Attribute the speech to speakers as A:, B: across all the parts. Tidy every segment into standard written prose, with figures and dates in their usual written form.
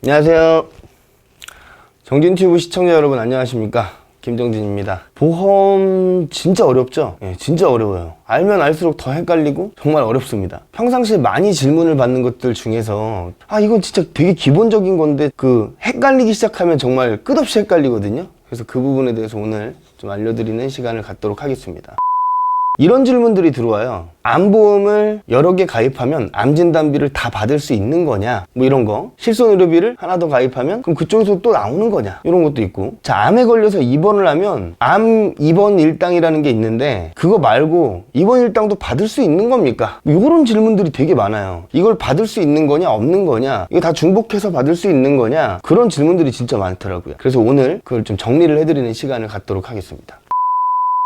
A: 안녕하세요. 정진튜브 시청자 여러분 안녕하십니까? 김정진입니다. 보험 진짜 어렵죠? 예, 진짜 어려워요. 알면 알수록 더 헷갈리고 정말 어렵습니다. 평상시에 많이 질문을 받는 것들 중에서 이건 진짜 되게 기본적인 건데 헷갈리기 시작하면 정말 끝없이 헷갈리거든요. 그래서 그 부분에 대해서 오늘 좀 알려드리는 시간을 갖도록 하겠습니다. 이런 질문들이 들어와요. 암보험을 여러 개 가입하면 암진단비를 다 받을 수 있는 거냐? 뭐 이런 거. 실손의료비를 하나 더 가입하면 그럼 그쪽에서 또 나오는 거냐? 이런 것도 있고. 자, 암에 걸려서 입원을 하면 암 입원 일당이라는 게 있는데 그거 말고 입원 일당도 받을 수 있는 겁니까? 이런 질문들이 되게 많아요. 이걸 받을 수 있는 거냐? 없는 거냐? 이게 다 중복해서 받을 수 있는 거냐? 그런 질문들이 진짜 많더라고요. 그래서 오늘 그걸 좀 정리를 해드리는 시간을 갖도록 하겠습니다.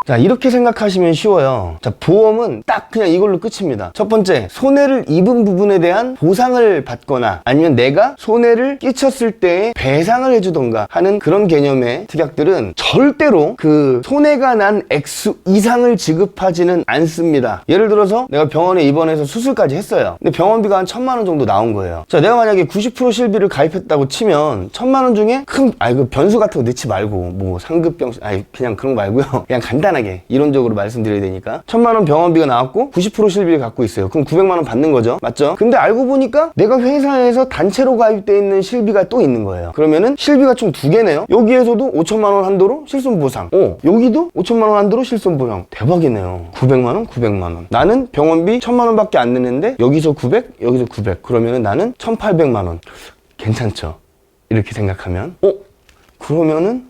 A: 자, 이렇게 생각하시면 쉬워요. 자, 보험은 딱 그냥 이걸로 끝입니다. 첫 번째, 손해를 입은 부분에 대한 보상을 받거나 아니면 내가 손해를 끼쳤을 때 배상을 해주던가 하는 그런 개념의 특약들은 절대로 그 손해가 난 액수 이상을 지급하지는 않습니다. 예를 들어서 내가 병원에 입원해서 수술까지 했어요. 근데 병원비가 한 1,000만 원 정도 나온 거예요. 자, 내가 만약에 90% 실비를 가입했다고 치면 1,000만 원 중에 큰 변수 같은 거 넣지 말고 뭐 상급병 그냥 그런 거 말고요. 그냥 간단하게 이론적으로 말씀드려야 되니까 1,000만 원 병원비가 나왔고 90% 실비를 갖고 있어요. 그럼 900만 원 받는 거죠. 맞죠? 근데 알고 보니까 내가 회사에서 단체로 가입돼 있는 실비가 또 있는 거예요. 그러면은 실비가 총 2개네요. 여기에서도 5,000만 원 한도로 실손보상. 여기도 5,000만 원 한도로 실손보상. 대박이네요. 900만 원, 900만 원. 나는 병원비 1,000만 원밖에 안 내는데 여기서 900, 여기서 900. 그러면은 나는 1,800만 원. 괜찮죠? 이렇게 생각하면 그러면은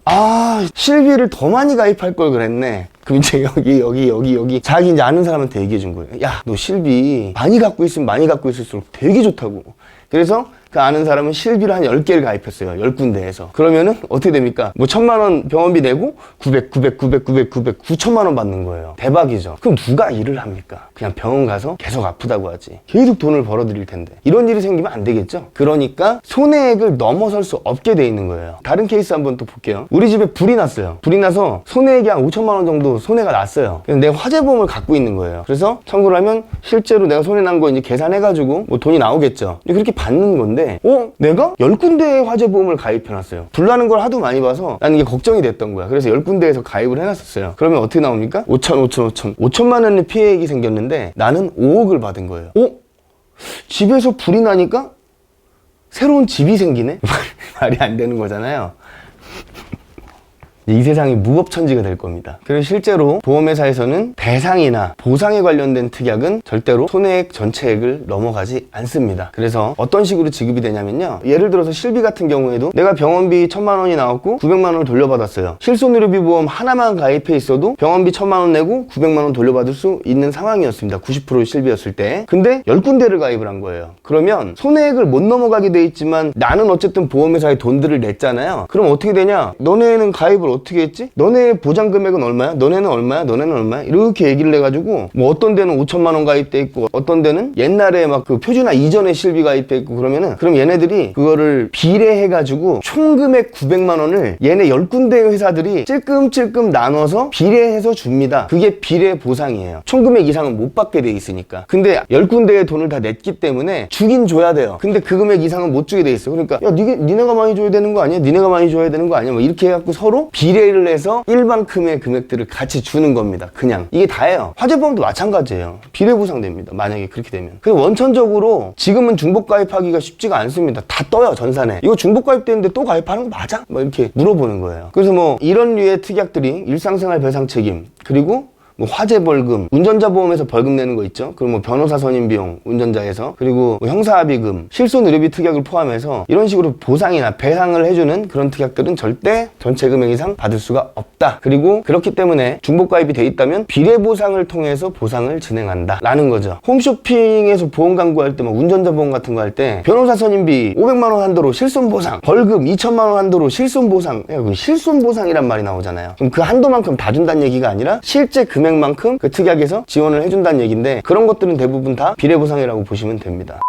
A: 실비를 더 많이 가입할 걸 그랬네. 그럼 이제 여기 자기 이제 아는 사람한테 얘기해 준 거예요. 야, 너 실비 많이 갖고 있으면 많이 갖고 있을수록 되게 좋다고. 그래서 그 아는 사람은 실비를 한 10개를 가입했어요. 10군데에서. 그러면은 어떻게 됩니까? 뭐 1,000만 원 병원비 내고 9,000만 원 받는 거예요. 대박이죠. 그럼 누가 일을 합니까? 그냥 병원 가서 계속 아프다고 하지. 계속 돈을 벌어들일 텐데. 이런 일이 생기면 안 되겠죠? 그러니까 손해액을 넘어설 수 없게 돼 있는 거예요. 다른 케이스 한번 또 볼게요. 우리 집에 불이 났어요. 불이 나서 손해액이 한 5,000만 원 정도 손해가 났어요. 그래서 내가 화재보험을 갖고 있는 거예요. 그래서 청구를 하면 실제로 내가 손해 난 거 이제 계산해가지고 뭐 돈이 나오겠죠. 그렇게 받는 건데 내가 10군데의 화재보험을 가입해놨어요. 불나는 걸 하도 많이 봐서 나는 이게 걱정이 됐던 거야. 그래서 10군데에서 가입을 해놨었어요. 그러면 어떻게 나옵니까? 5천만 원의 피해액이 생겼는데 나는 5억을 받은 거예요. 집에서 불이 나니까 새로운 집이 생기네? 말이 안 되는 거잖아요. 이 세상이 무법천지가 될 겁니다. 그리고 실제로 보험회사에서는 배상이나 보상에 관련된 특약은 절대로 손해액 전체액을 넘어가지 않습니다. 그래서 어떤 식으로 지급이 되냐면요, 예를 들어서 실비 같은 경우에도 내가 병원비 1,000만 원이 나왔고 900만 원을 돌려받았어요. 실손의료비 보험 하나만 가입해 있어도 병원비 1,000만 원 내고 900만 원 돌려받을 수 있는 상황이었습니다. 90% 실비였을 때. 근데 10군데를 가입을 한 거예요. 그러면 손해액을 못 넘어가게 돼 있지만 나는 어쨌든 보험회사에 돈들을 냈잖아요. 그럼 어떻게 되냐? 너네는 가입을 어떻게 했지? 너네 보장 금액은 얼마야? 너네는 얼마야? 너네는 얼마야? 이렇게 얘기를 해가지고 뭐 어떤 데는 5,000만 원 가입돼 있고 어떤 데는 옛날에 막 그 표준화 이전에 실비 가입돼 있고 그럼 얘네들이 그거를 비례해가지고 총 금액 900만 원을 얘네 10군데 회사들이 찔끔찔끔 나눠서 비례해서 줍니다. 그게 비례 보상이에요. 총 금액 이상은 못 받게 돼 있으니까. 근데 10군데의 돈을 다 냈기 때문에 주긴 줘야 돼요. 근데 그 금액 이상은 못 주게 돼 있어. 그러니까 야, 니네가 많이 줘야 되는 거 아니야? 니네가 많이 줘야 되는 거 아니야? 뭐 이렇게 해갖고 서로 비례를 해서 일반큼의 금액들을 같이 주는 겁니다. 그냥 이게 다예요. 화재보험도 마찬가지예요. 비례 보상됩니다. 만약에 그렇게 되면. 그래서 원천적으로 지금은 중복 가입하기가 쉽지가 않습니다. 다 떠요, 전산에. 이거 중복 가입되는데 또 가입하는 거 맞아? 뭐 이렇게 물어보는 거예요. 그래서 뭐 이런 류의 특약들이 일상생활 배상 책임, 그리고 뭐 화재 벌금, 운전자 보험에서 벌금 내는 거 있죠. 그리고 뭐 변호사 선임 비용, 운전자에서, 그리고 뭐 형사합의금, 실손의료비 특약을 포함해서 이런 식으로 보상이나 배상을 해주는 그런 특약들은 절대 전체 금액 이상 받을 수가 없다. 그리고 그렇기 때문에 중복 가입이 돼 있다면 비례 보상을 통해서 보상을 진행한다 라는 거죠. 홈쇼핑에서 보험 광고할 때 막 운전자 보험 같은 거 할 때 변호사 선임비 500만 원 한도로 실손 보상, 벌금 2,000만 원 한도로 실손 보상, 실손 보상이란 말이 나오잖아요. 그럼 그 한도만큼 다 준다는 얘기가 아니라 실제 금액만큼 그 특약에서 지원을 해준다는 얘기인데, 그런 것들은 대부분 다 비례보상이라고 보시면 됩니다.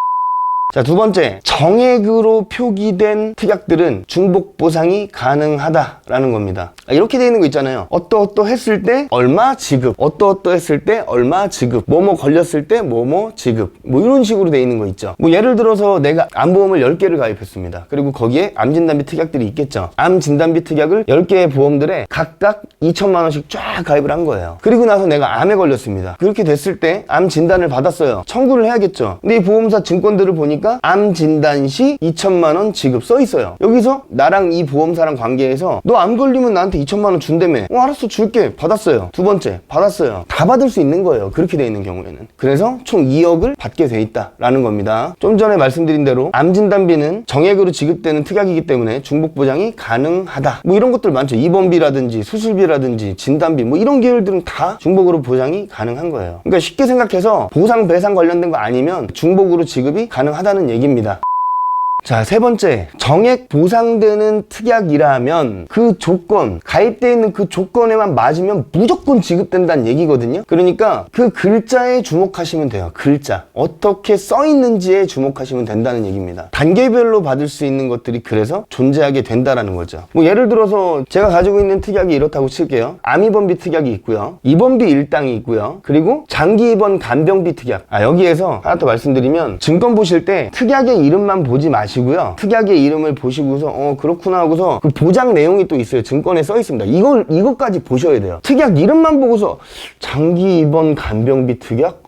A: 자, 두 번째, 정액으로 표기된 특약들은 중복 보상이 가능하다라는 겁니다. 이렇게 되어 있는 거 있잖아요. 어떠어떠 했을 때 얼마 지급, 어떠어떠 했을 때 얼마 지급, 뭐뭐 걸렸을 때 뭐뭐 지급, 뭐 이런 식으로 되어 있는 거 있죠. 뭐 예를 들어서 내가 암보험을 10개를 가입했습니다. 그리고 거기에 암진단비 특약들이 있겠죠. 암진단비 특약을 10개의 보험들에 각각 2천만 원씩 쫙 가입을 한 거예요. 그리고 나서 내가 암에 걸렸습니다. 그렇게 됐을 때 암 진단을 받았어요. 청구를 해야겠죠. 근데 이 보험사 증권들을 보니까 암 진단 시 2천만 원 지급 써 있어요. 여기서 나랑 이 보험사랑 관계해서 너 암 걸리면 나한테 2천만 원 준다며. 알았어, 줄게. 받았어요. 두 번째, 받았어요. 다 받을 수 있는 거예요. 그렇게 돼 있는 경우에는. 그래서 총 2억을 받게 돼 있다라는 겁니다. 좀 전에 말씀드린 대로 암 진단비는 정액으로 지급되는 특약이기 때문에 중복 보장이 가능하다. 뭐 이런 것들 많죠. 입원비라든지 수술비라든지 진단비 뭐 이런 계열들은 다 중복으로 보장이 가능한 거예요. 그러니까 쉽게 생각해서 보상 배상 관련된 거 아니면 중복으로 지급이 가능하다는 얘기입니다. 자, 세 번째, 정액 보상되는 특약이라면 그 조건, 가입되어 있는 그 조건에만 맞으면 무조건 지급된다는 얘기거든요. 그러니까 그 글자에 주목하시면 돼요. 글자. 어떻게 써 있는지에 주목하시면 된다는 얘기입니다. 단계별로 받을 수 있는 것들이 그래서 존재하게 된다라는 거죠. 뭐 예를 들어서 제가 가지고 있는 특약이 이렇다고 칠게요. 암입원비 특약이 있고요. 입원비 일당이 있고요. 그리고 장기 입원 간병비 특약. 여기에서 하나 더 말씀드리면 증권 보실 때 특약의 이름만 보지 마시고요. 특약의 이름을 보시고서 그렇구나 하고서 그 보장 내용이 또 있어요. 증권에 써 있습니다. 이것까지 보셔야 돼요. 특약 이름만 보고서 장기 입원 간병비 특약?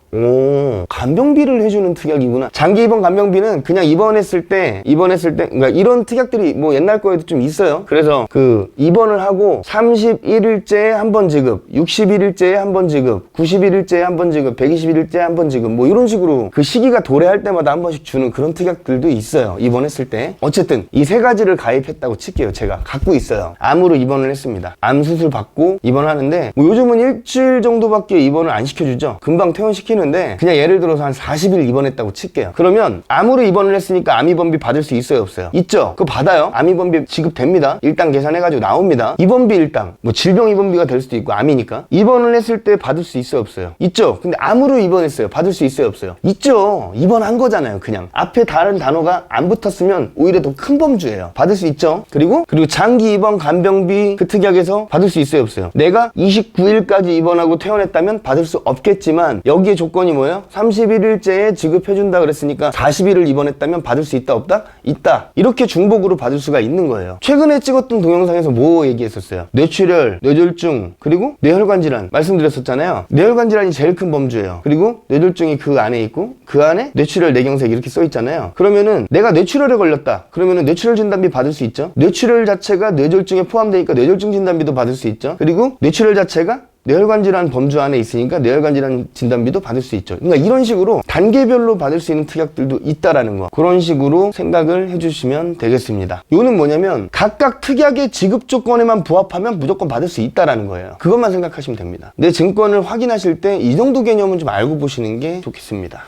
A: 간병비를 해주는 특약이구나. 장기 입원 간병비는 그냥 입원했을 때 그러니까 이런 특약들이 뭐 옛날 거에도 좀 있어요. 그래서 그 입원을 하고 31일째에 한 번 지급, 61일째에 한 번 지급, 91일째에 한 번 지급, 121일째에 한 번 지급, 뭐 이런 식으로 그 시기가 도래할 때마다 한 번씩 주는 그런 특약들도 있어요. 입원했을 때. 어쨌든 이 세 가지를 가입했다고 칠게요. 제가 갖고 있어요. 암으로 입원을 했습니다. 암 수술 받고 입원하는데 뭐 요즘은 일주일 정도밖에 입원을 안 시켜주죠. 금방 퇴원시키는 그냥 예를 들어서 한 40일 입원했다고 칠게요. 그러면 암으로 입원을 했으니까 암입원비 받을 수 있어요, 없어요? 있죠? 그거 받아요. 암입원비 지급됩니다. 일당 계산해가지고 나옵니다. 입원비 일당, 뭐 질병 입원비가 될 수도 있고 암이니까 입원을 했을 때 받을 수 있어요, 없어요? 있죠? 근데 암으로 입원했어요. 받을 수 있어요, 없어요? 있죠? 입원한 거잖아요. 그냥 앞에 다른 단어가 안 붙었으면 오히려 더 큰 범주예요. 받을 수 있죠? 그리고 장기 입원 간병비 그 특약에서 받을 수 있어요, 없어요? 내가 29일까지 입원하고 퇴원했다면 받을 수 없겠지만 여기에 조건이 뭐예요? 31일째에 지급해준다 그랬으니까 40일을 입원했다면 받을 수 있다, 없다? 있다. 이렇게 중복으로 받을 수가 있는 거예요. 최근에 찍었던 동영상에서 뭐 얘기했었어요? 뇌출혈, 뇌졸중, 그리고 뇌혈관 질환 말씀드렸었잖아요. 뇌혈관 질환이 제일 큰 범주예요. 그리고 뇌졸중이 그 안에 있고 그 안에 뇌출혈, 뇌경색 이렇게 써 있잖아요. 그러면은 내가 뇌출혈에 걸렸다. 그러면은 뇌출혈 진단비 받을 수 있죠. 뇌출혈 자체가 뇌졸중에 포함되니까 뇌졸중 진단비도 받을 수 있죠. 그리고 뇌출혈 자체가 뇌혈관 질환 범주 안에 있으니까 뇌혈관 질환 진단비도 받을 수 있죠. 그러니까 이런 식으로 단계별로 받을 수 있는 특약들도 있다라는 거. 그런 식으로 생각을 해주시면 되겠습니다. 요는 뭐냐면 각각 특약의 지급 조건에만 부합하면 무조건 받을 수 있다라는 거예요. 그것만 생각하시면 됩니다. 내 증권을 확인하실 때 이 정도 개념은 좀 알고 보시는 게 좋겠습니다.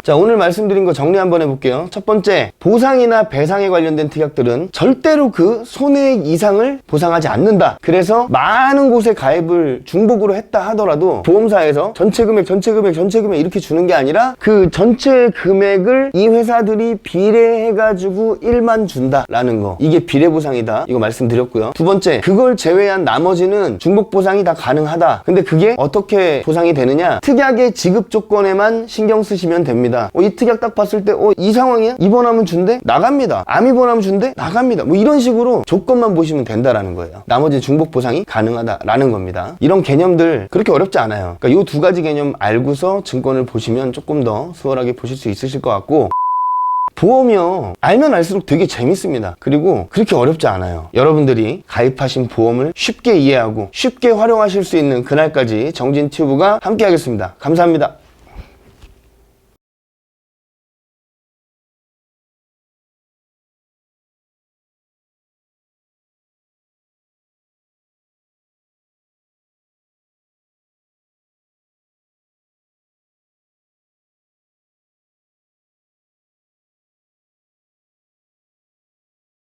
A: 자, 오늘 말씀드린 거 정리 한번 해볼게요. 첫 번째, 보상이나 배상에 관련된 특약들은 절대로 그 손해액 이상을 보상하지 않는다. 그래서 많은 곳에 가입을 중복으로 했다 하더라도 보험사에서 전체 금액 이렇게 주는 게 아니라 그 전체 금액을 이 회사들이 비례해가지고 1만 준다라는 거. 이게 비례보상이다. 이거 말씀드렸고요. 두 번째, 그걸 제외한 나머지는 중복 보상이 다 가능하다. 근데 그게 어떻게 보상이 되느냐? 특약의 지급 조건에만 신경 쓰시면 됩니다. 이 특약 딱 봤을 때 이 상황이야? 입원하면 준대? 나갑니다. 암 입원하면 준대? 나갑니다. 뭐 이런 식으로 조건만 보시면 된다라는 거예요. 나머지 중복 보상이 가능하다라는 겁니다. 이런 개념들 그렇게 어렵지 않아요. 그러니까 이 두 가지 개념 알고서 증권을 보시면 조금 더 수월하게 보실 수 있으실 것 같고, 보험이요, 알면 알수록 되게 재밌습니다. 그리고 그렇게 어렵지 않아요. 여러분들이 가입하신 보험을 쉽게 이해하고 쉽게 활용하실 수 있는 그날까지 정진튜브가 함께 하겠습니다. 감사합니다.